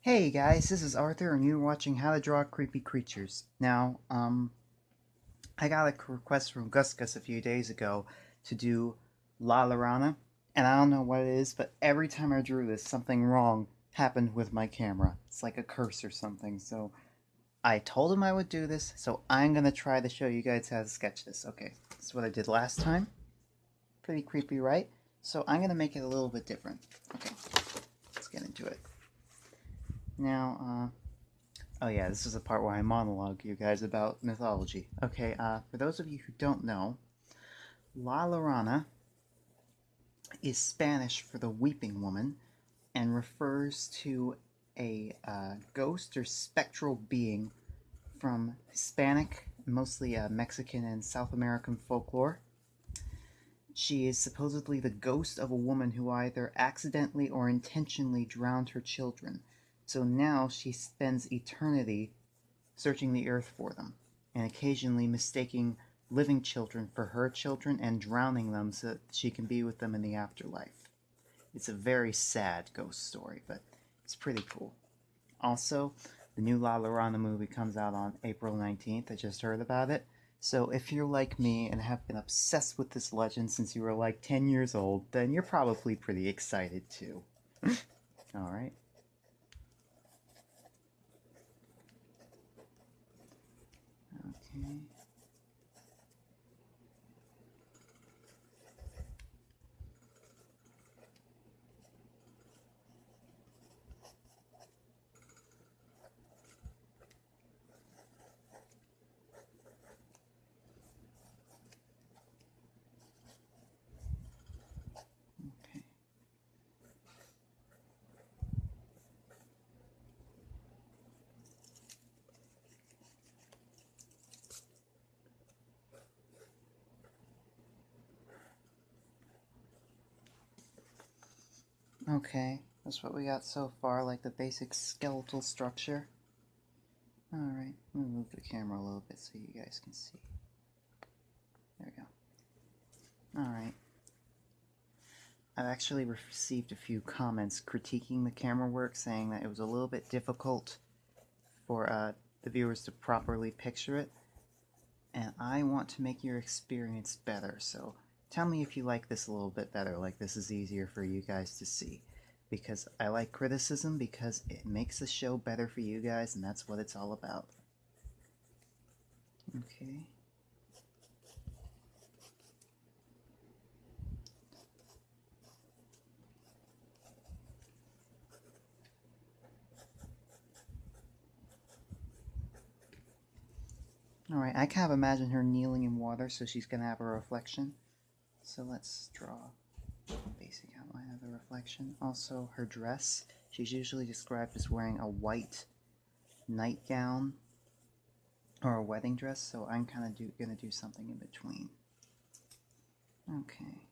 Hey guys, this is Arthur and you're watching How to Draw Creepy Creatures. Now, I got a request from Gus Gus a few days ago to do La Llorona, and I don't know what it is, but every time I drew this, something wrong happened with my camera. It's like a curse or something, so I told him I would do this, so I'm gonna try to show you guys how to sketch this. Okay, this is what I did last time. Pretty creepy, right? So I'm gonna make it a little bit different. Okay, let's get into it. Now, oh yeah, this is the part where I monologue you guys about mythology. Okay, for those of you who don't know, La Llorona is Spanish for the weeping woman and refers to a ghost or spectral being from Hispanic, mostly Mexican and South American folklore. She is supposedly the ghost of a woman who either accidentally or intentionally drowned her children. So now she spends eternity searching the earth for them, and occasionally mistaking living children for her children and drowning them so that she can be with them in the afterlife. It's a very sad ghost story, but it's pretty cool. Also, the new La Llorona movie comes out on April 19th. I just heard about it. So if you're like me and have been obsessed with this legend since you were like 10 years old, then you're probably pretty excited too. Alright. Okay. Okay. Okay, that's what we got so far, like the basic skeletal structure. Alright, I'm gonna move the camera a little bit so you guys can see. There we go. Alright. I've actually received a few comments critiquing the camera work, saying that it was a little bit difficult for the viewers to properly picture it, and I want to make your experience better, so tell me if you like this a little bit better, like this is easier for you guys to see. Because I like criticism because it makes the show better for you guys, and that's what it's all about. Okay. Alright, I kind of imagine her kneeling in water, so she's going to have a reflection. So let's draw a basic outline of the reflection. Also, her dress. She's usually described as wearing a white nightgown or a wedding dress, so I'm kind of going to do something in between. Okay.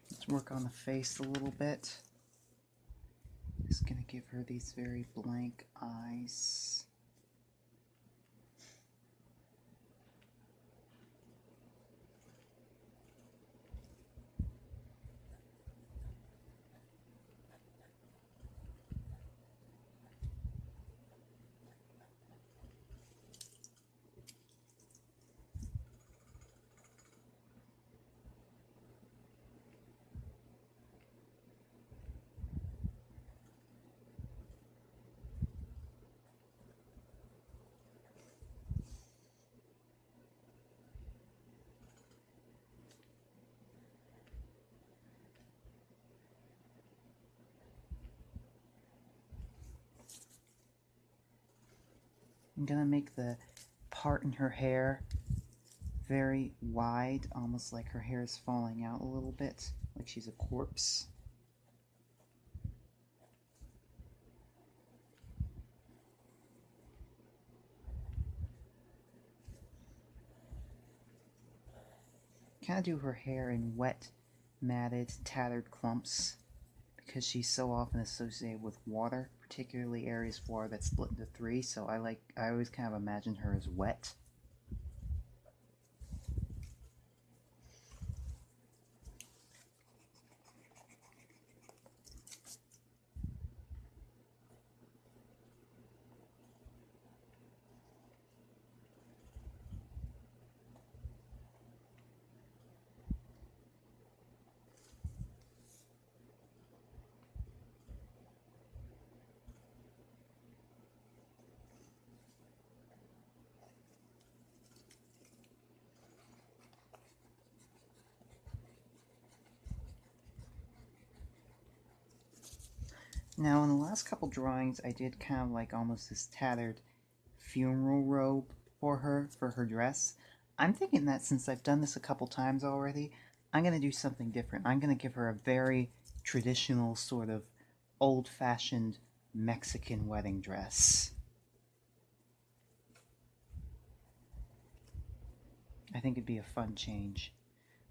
Let's work on the face a little bit. Just going to give her these very blank eyes. I'm going to make the part in her hair very wide, almost like her hair is falling out a little bit, like she's a corpse. Kind of do her hair in wet, matted, tattered clumps because she's so often associated with water, particularly areas of water that's split into three. So I always kind of imagine her as wet. Now, in the last couple drawings, I did kind of like almost this tattered funeral robe for her dress. I'm thinking that since I've done this a couple times already, I'm going to do something different. I'm going to give her a very traditional sort of old-fashioned Mexican wedding dress. I think it'd be a fun change.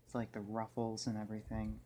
It's like the ruffles and everything.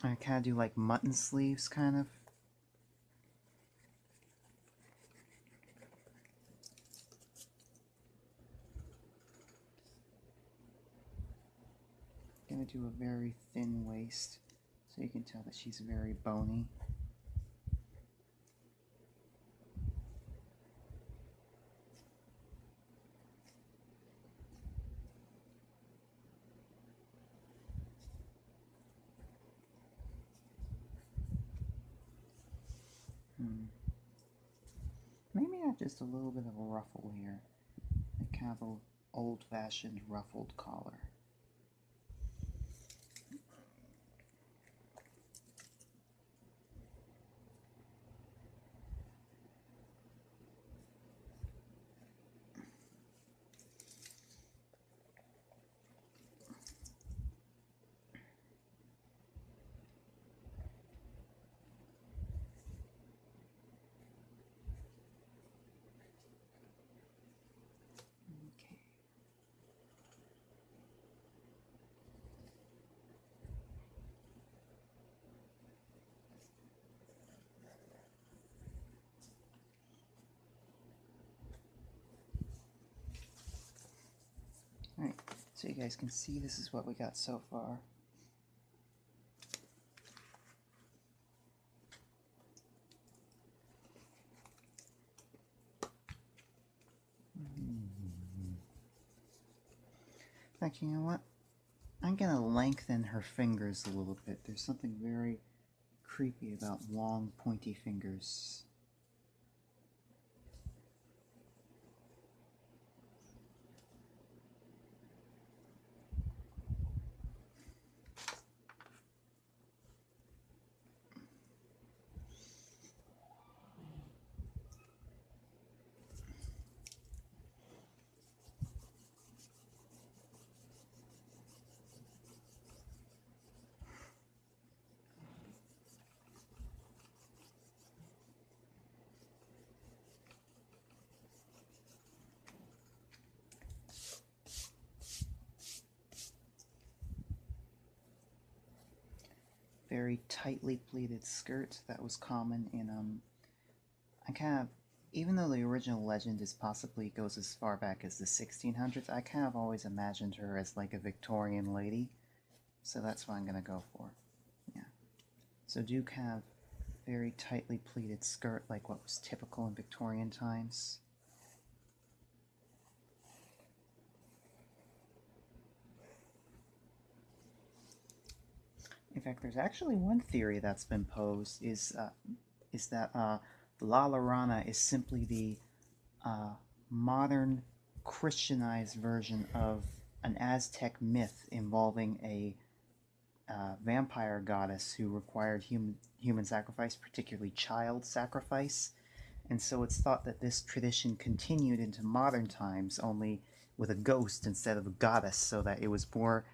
I kind of do like mutton sleeves, kind of. Gonna do a very thin waist, so you can tell that she's very bony. Maybe not just a little bit of a ruffle here. Like kind of an old-fashioned ruffled collar. Alright, so you guys can see this is what we got so far. In fact, you know what? I'm gonna lengthen her fingers a little bit. There's something very creepy about long, pointy fingers. Very tightly pleated skirt that was common in I kind of Even though the original legend is possibly goes as far back as the 1600s, I kind of always imagined her as like a Victorian lady, so that's what I'm gonna go for. Yeah. So Duke have very tightly pleated skirt like what was typical in Victorian times. In fact, there's actually one theory that's been posed is that La Llorona is simply the modern Christianized version of an Aztec myth involving a vampire goddess who required human sacrifice, particularly child sacrifice. And so it's thought that this tradition continued into modern times, only with a ghost instead of a goddess, so that it was more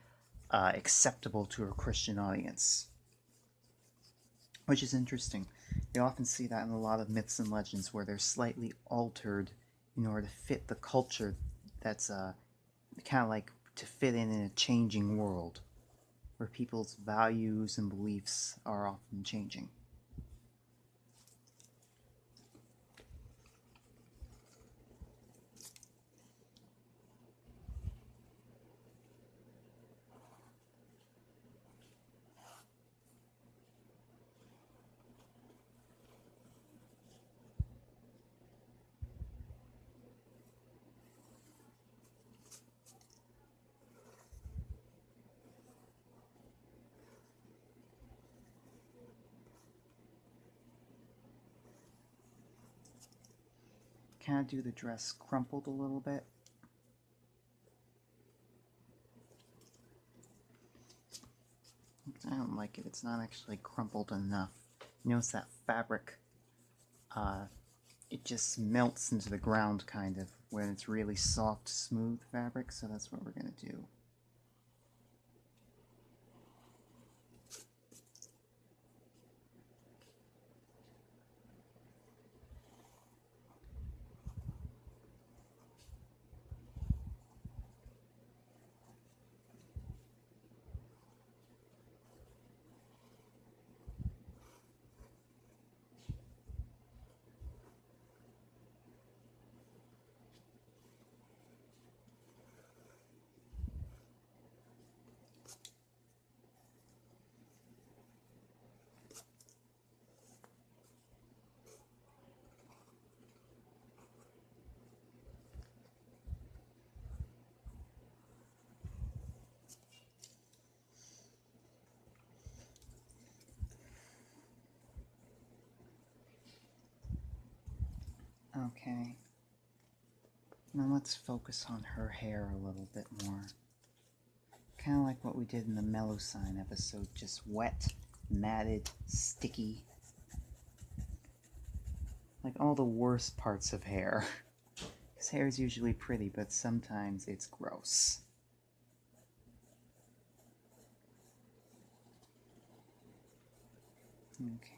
acceptable to a Christian audience. Which is interesting. You often see that in a lot of myths and legends where they're slightly altered in order to fit the culture that's kind of like to fit in a changing world where people's values and beliefs are often changing. Kind of do the dress crumpled a little bit. I don't like it. It's not actually crumpled enough. Notice that fabric, it just melts into the ground kind of when it's really soft, smooth fabric, so that's what we're going to do. Okay. Now let's focus on her hair a little bit more. Kind of like what we did in the Melusine episode, just wet, matted, sticky. Like all the worst parts of hair. Because hair is usually pretty, but sometimes it's gross. Okay.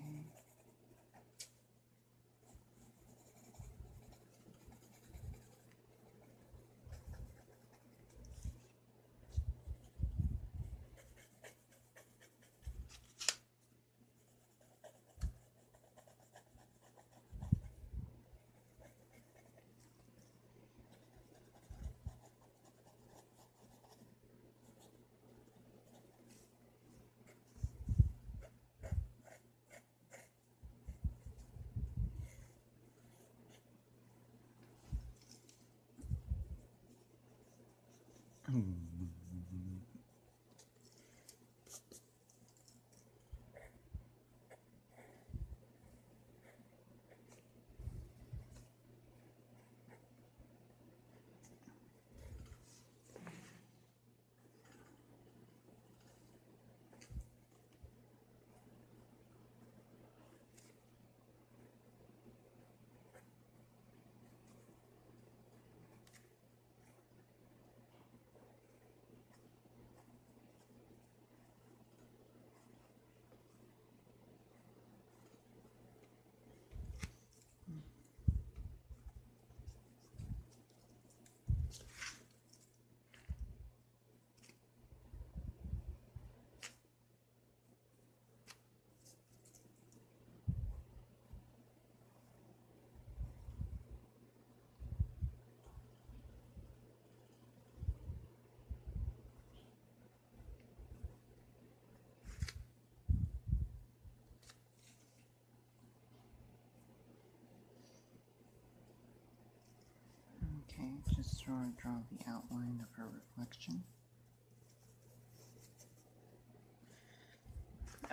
Okay, just draw the outline of her reflection.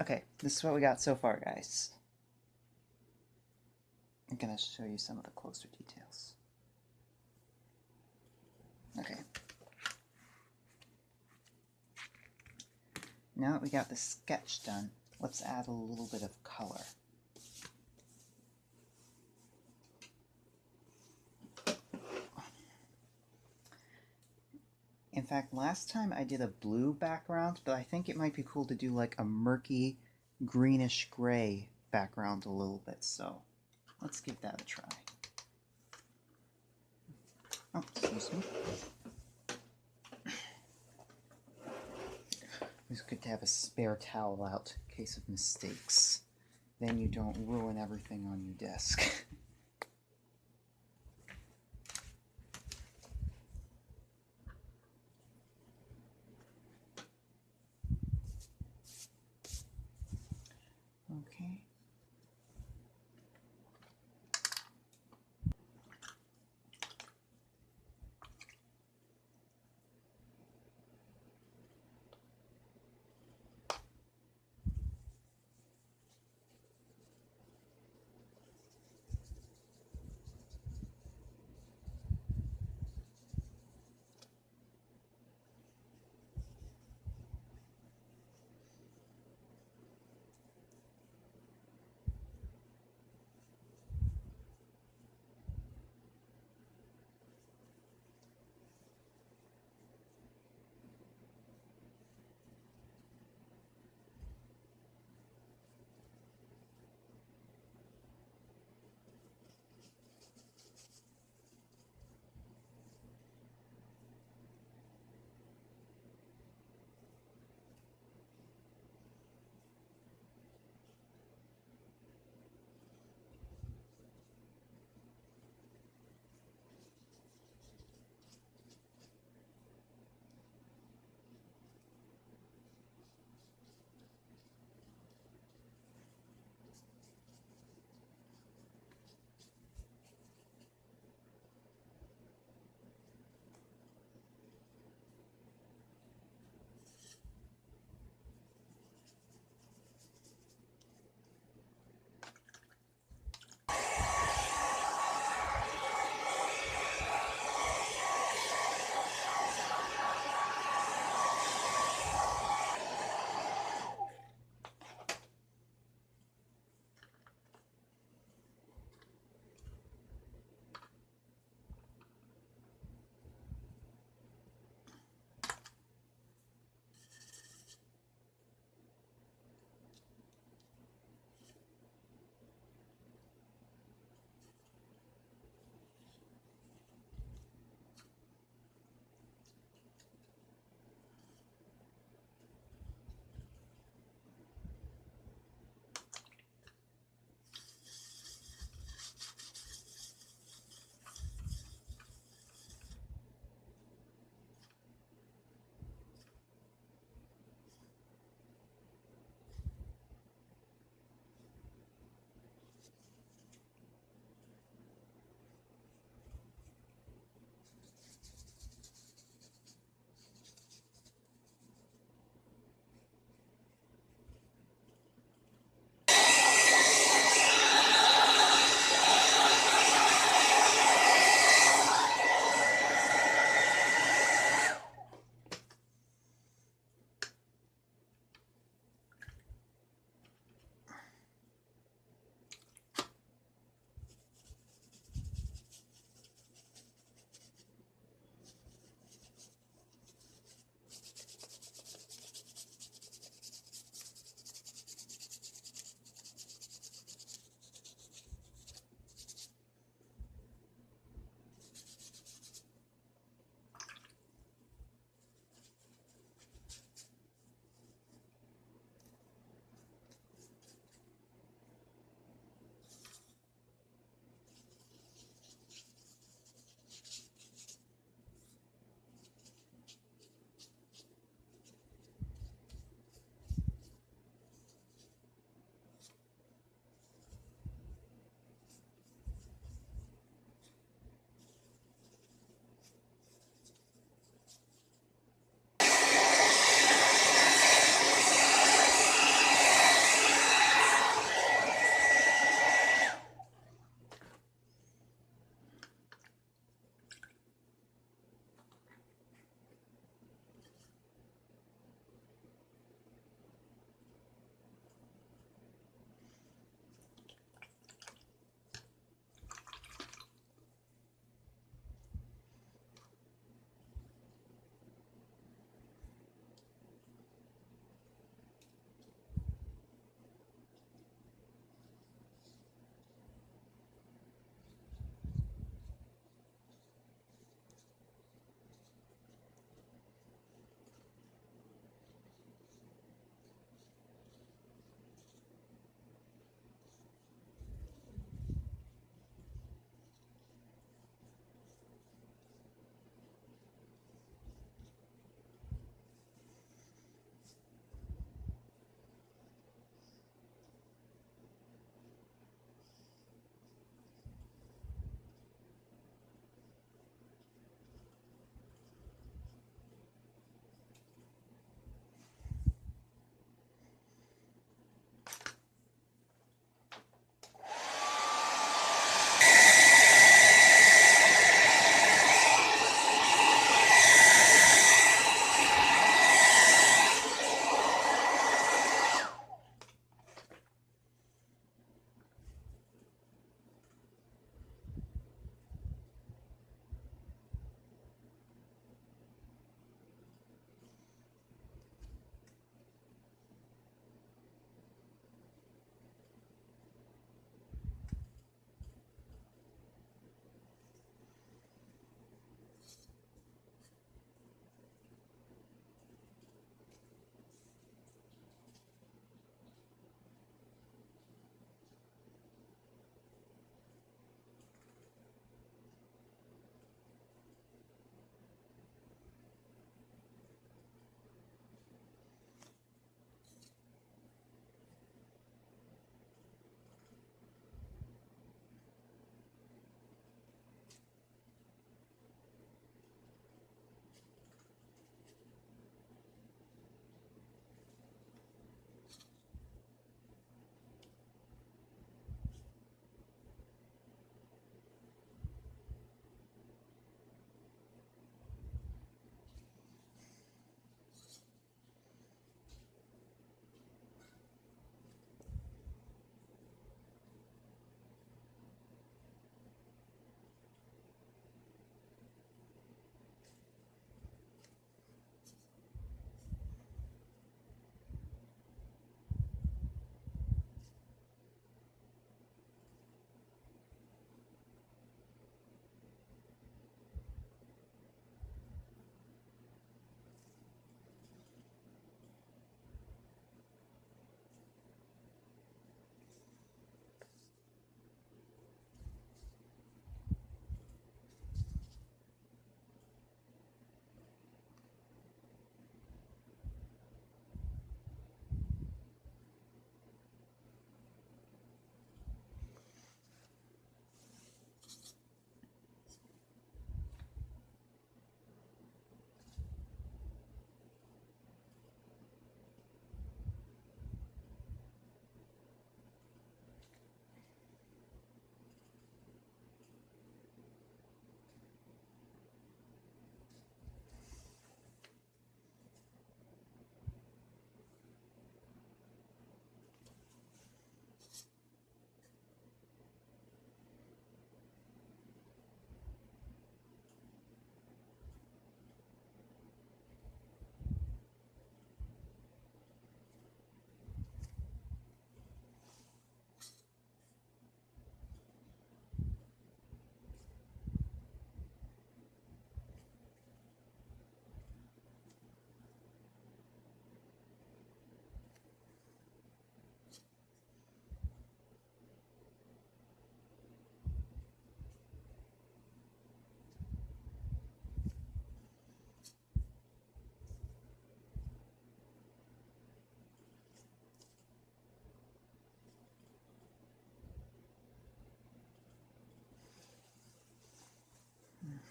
Okay, this is what we got so far, guys. I'm gonna show you some of the closer details. Okay. Now that we got the sketch done, let's add a little bit of color. In fact, last time I did a blue background, but I think it might be cool to do like a murky greenish gray background a little bit, so let's give that a try. Oh, excuse me. It's good to have a spare towel out in case of mistakes. Then you don't ruin everything on your desk. Okay.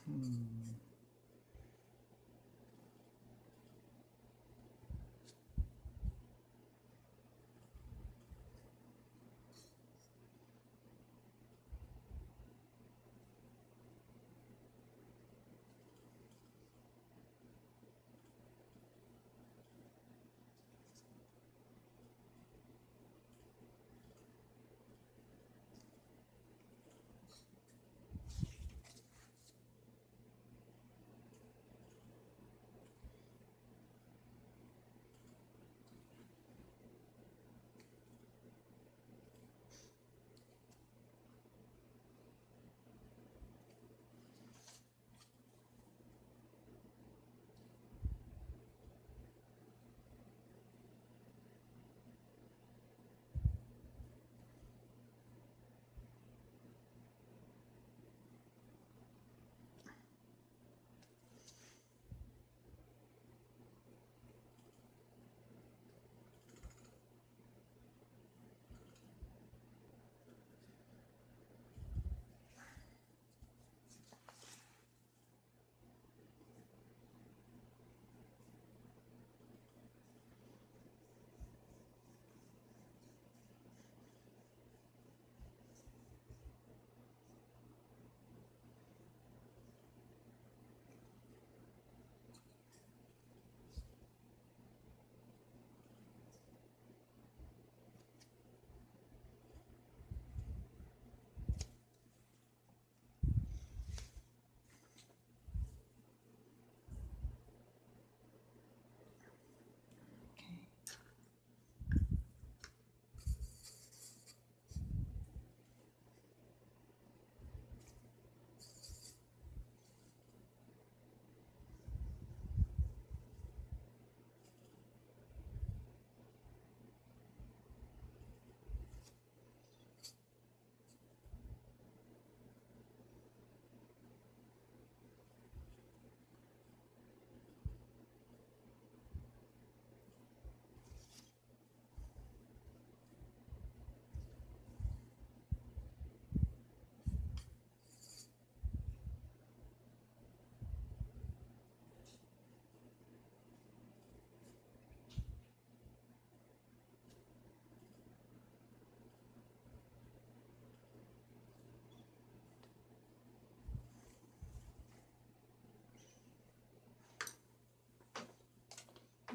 Hmm.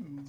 Hmm.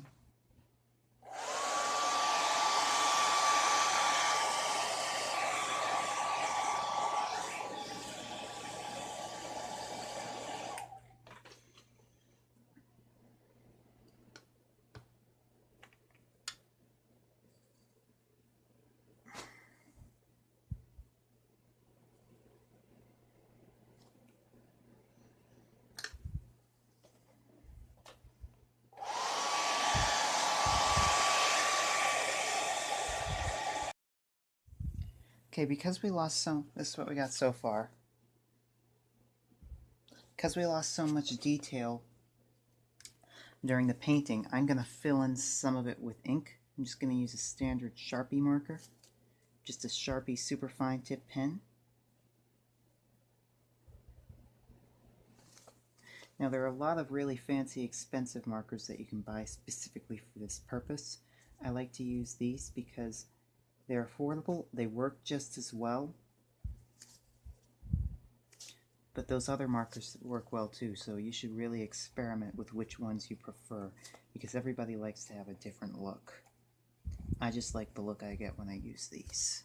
Okay, because we lost some, this is what we got so far. Because we lost so much detail during the painting, I'm going to fill in some of it with ink. I'm just going to use a standard Sharpie marker, just a Sharpie super fine tip pen. Now there are a lot of really fancy expensive markers that you can buy specifically for this purpose. I like to use these because they're affordable, they work just as well, but those other markers work well too, so you should really experiment with which ones you prefer because everybody likes to have a different look. I just like the look I get when I use these.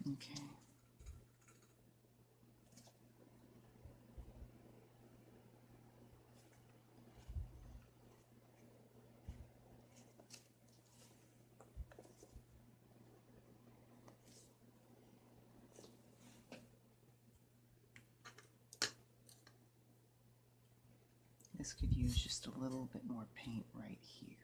Okay. this could use just a little bit more paint right here.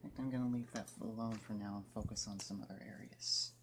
I think I'm going to leave that alone for now and focus on some other areas.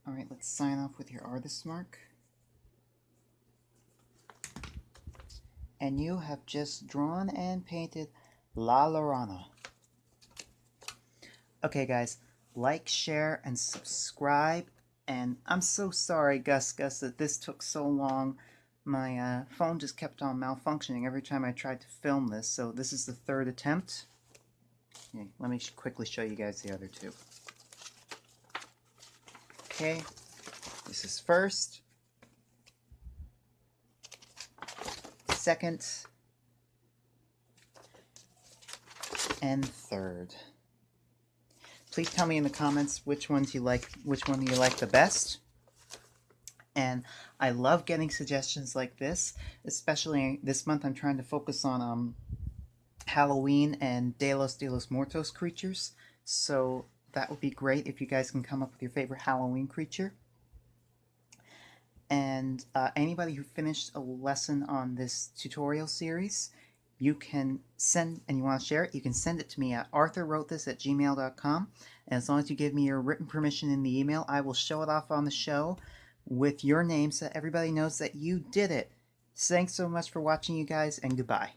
Alright, let's sign off with your artist mark. And you have just drawn and painted La Llorona. Okay guys, like, share, and subscribe. And I'm so sorry, Gus, that this took so long. My phone just kept on malfunctioning every time I tried to film this, so this is the third attempt. Okay, let me quickly show you guys the other two. Okay, this is first, second, and third. Please tell me in the comments which one you like the best. And I love getting suggestions like this, especially this month I'm trying to focus on Halloween and De los Muertos creatures. So that would be great if you guys can come up with your favorite Halloween creature. And anybody who finished a lesson on this tutorial series, you can send, and you want to share it, you can send it to me at arthurwrotethis@gmail.com. And as long as you give me your written permission in the email, I will show it off on the show with your name so that everybody knows that you did it. Thanks so much for watching, you guys, and goodbye.